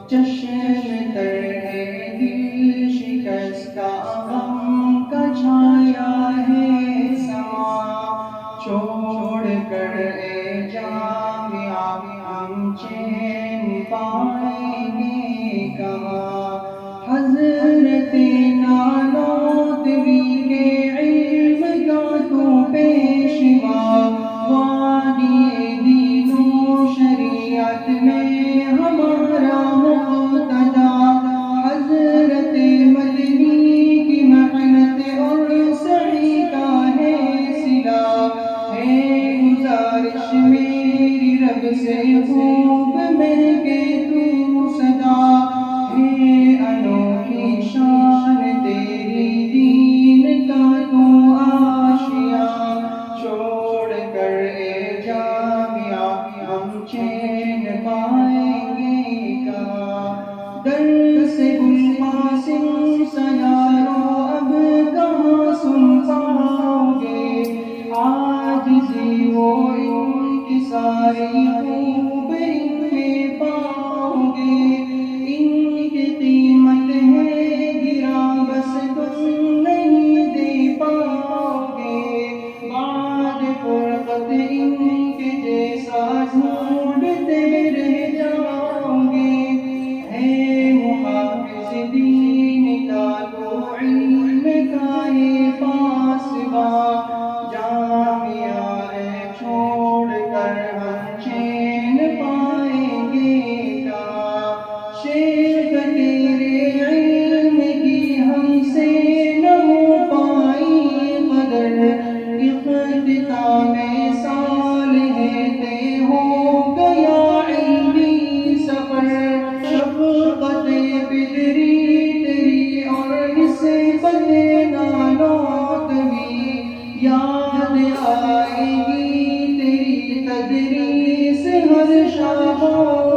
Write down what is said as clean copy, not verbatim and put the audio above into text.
چشم تر ہے دل شکستہ غم کا چھایا ہے سما، چھوڑ کر اے جامعہ ہم چین پائیں گے کہاں؟ حضرت نانوتوی کے علم کا تو پیشوا، وادی دین و شریعت میں ہمارا مقتدا، حضرت مدنی کی محنت اور سعی کا ہے صلہ، ہے گزارش میری رب سے خوب مل کے تو صدا، ہے انوکھی شان تیری دین کا تو آشیاں، چھوڑ کر اے جامعہ ہم چین پائیں گے کہاں؟ در سے گلقاسم سیارو اب کہاں سن پاؤ گے، عاجزی و انکساری خوب ان میں پاؤ گے، ان کی قیمت ہے گراں بس تم نہیں دے پاؤ گے، بعد فرقت ان کے جیسا ڈھونڈتے رہ جاؤ گے، ہے محافظ دین کا تو علم کا یہ پاسباں، جامعہ ہے چھوڑ کر ہم چین پائیں گے کہاں؟ شیخ تیرے علم کی ہم سے نہ ہو پائی قدر، اختتام سال ہے طے ہو گیا علمی سفر، شفقت بدری تیری اور نسبت نانوتوی، یاد آئے گی تیری تدریس ہر شام